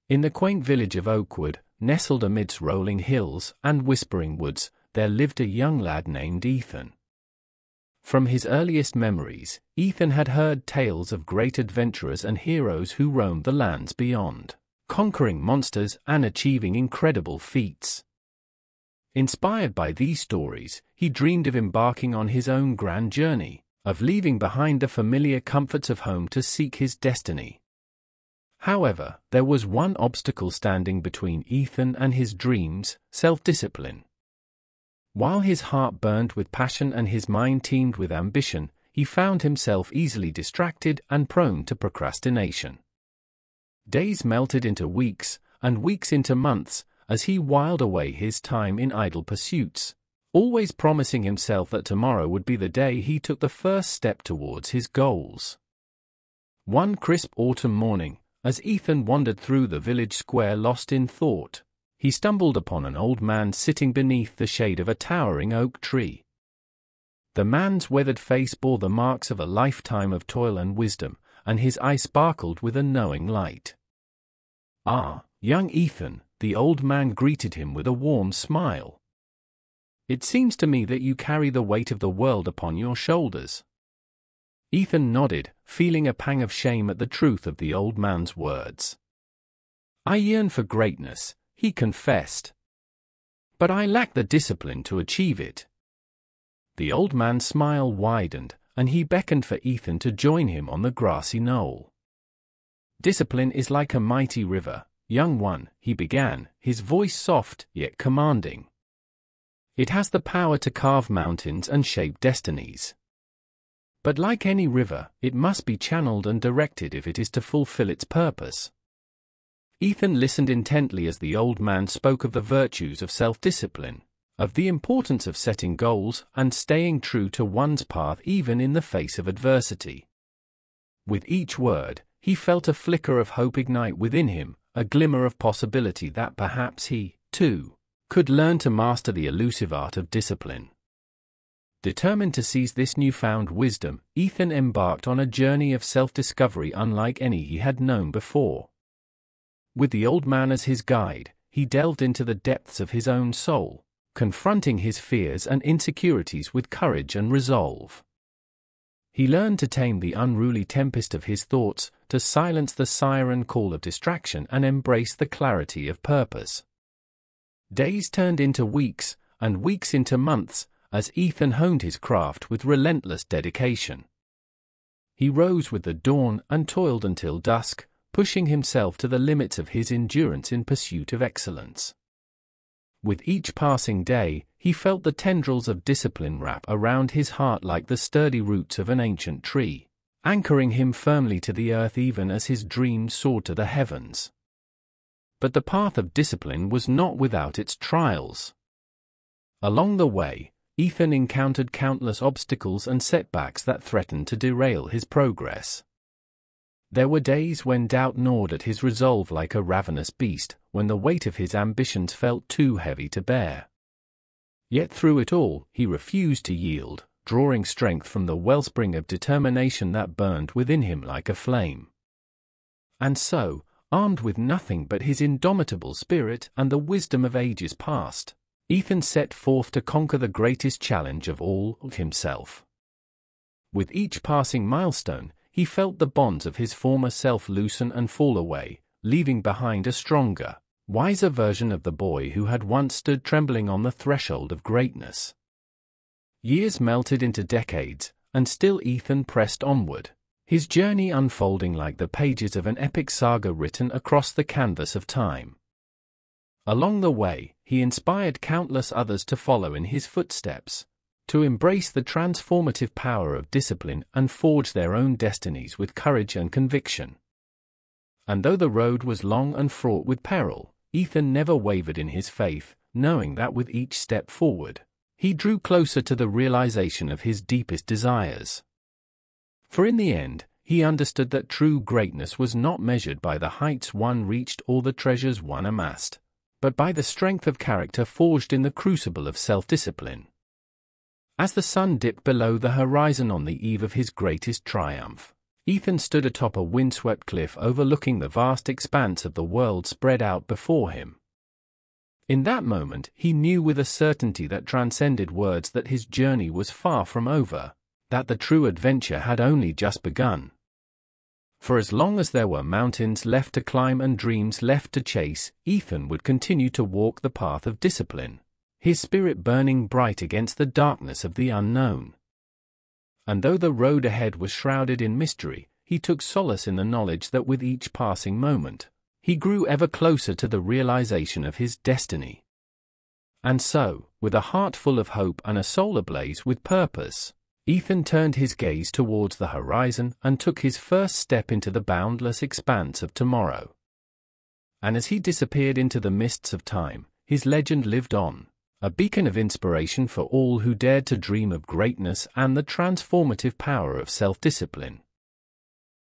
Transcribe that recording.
In the quaint village of Oakwood, nestled amidst rolling hills and whispering woods, there lived a young lad named Ethan. From his earliest memories, Ethan had heard tales of great adventurers and heroes who roamed the lands beyond, conquering monsters and achieving incredible feats. Inspired by these stories, he dreamed of embarking on his own grand journey, of leaving behind the familiar comforts of home to seek his destiny. However, there was one obstacle standing between Ethan and his dreams: self-discipline. While his heart burned with passion and his mind teemed with ambition, he found himself easily distracted and prone to procrastination. Days melted into weeks, and weeks into months, as he whiled away his time in idle pursuits, always promising himself that tomorrow would be the day he took the first step towards his goals. One crisp autumn morning, as Ethan wandered through the village square lost in thought, he stumbled upon an old man sitting beneath the shade of a towering oak tree. The man's weathered face bore the marks of a lifetime of toil and wisdom, and his eye sparkled with a knowing light. "Ah, young Ethan," the old man greeted him with a warm smile. "It seems to me that you carry the weight of the world upon your shoulders." Ethan nodded, feeling a pang of shame at the truth of the old man's words. "I yearn for greatness," he confessed. "But I lack the discipline to achieve it." The old man's smile widened, and he beckoned for Ethan to join him on the grassy knoll. "Discipline is like a mighty river, young one," he began, his voice soft yet commanding. "It has the power to carve mountains and shape destinies. But like any river, it must be channeled and directed if it is to fulfill its purpose." Ethan listened intently as the old man spoke of the virtues of self-discipline, of the importance of setting goals and staying true to one's path even in the face of adversity. With each word, he felt a flicker of hope ignite within him, a glimmer of possibility that perhaps he, too, could learn to master the elusive art of discipline. Determined to seize this newfound wisdom, Ethan embarked on a journey of self-discovery unlike any he had known before. With the old man as his guide, he delved into the depths of his own soul, confronting his fears and insecurities with courage and resolve. He learned to tame the unruly tempest of his thoughts, to silence the siren call of distraction and embrace the clarity of purpose. Days turned into weeks, and weeks into months, as Ethan honed his craft with relentless dedication. He rose with the dawn and toiled until dusk, pushing himself to the limits of his endurance in pursuit of excellence. With each passing day, he felt the tendrils of discipline wrap around his heart like the sturdy roots of an ancient tree, anchoring him firmly to the earth even as his dreams soared to the heavens. But the path of discipline was not without its trials. Along the way, Ethan encountered countless obstacles and setbacks that threatened to derail his progress. There were days when doubt gnawed at his resolve like a ravenous beast, when the weight of his ambitions felt too heavy to bear. Yet through it all, he refused to yield, drawing strength from the wellspring of determination that burned within him like a flame. And so, armed with nothing but his indomitable spirit and the wisdom of ages past, Ethan set forth to conquer the greatest challenge of all, himself. With each passing milestone, he felt the bonds of his former self loosen and fall away, leaving behind a stronger, wiser version of the boy who had once stood trembling on the threshold of greatness. Years melted into decades, and still Ethan pressed onward, his journey unfolding like the pages of an epic saga written across the canvas of time. Along the way, he inspired countless others to follow in his footsteps, to embrace the transformative power of discipline and forge their own destinies with courage and conviction. And though the road was long and fraught with peril, Ethan never wavered in his faith, knowing that with each step forward, he drew closer to the realization of his deepest desires. For in the end, he understood that true greatness was not measured by the heights one reached or the treasures one amassed, but by the strength of character forged in the crucible of self-discipline. As the sun dipped below the horizon on the eve of his greatest triumph, Ethan stood atop a windswept cliff overlooking the vast expanse of the world spread out before him. In that moment, he knew with a certainty that transcended words that his journey was far from over, that the true adventure had only just begun. For as long as there were mountains left to climb and dreams left to chase, Ethan would continue to walk the path of discipline, his spirit burning bright against the darkness of the unknown. And though the road ahead was shrouded in mystery, he took solace in the knowledge that with each passing moment, he grew ever closer to the realization of his destiny. And so, with a heart full of hope and a soul ablaze with purpose, Ethan turned his gaze towards the horizon and took his first step into the boundless expanse of tomorrow. And as he disappeared into the mists of time, his legend lived on, a beacon of inspiration for all who dared to dream of greatness and the transformative power of self-discipline.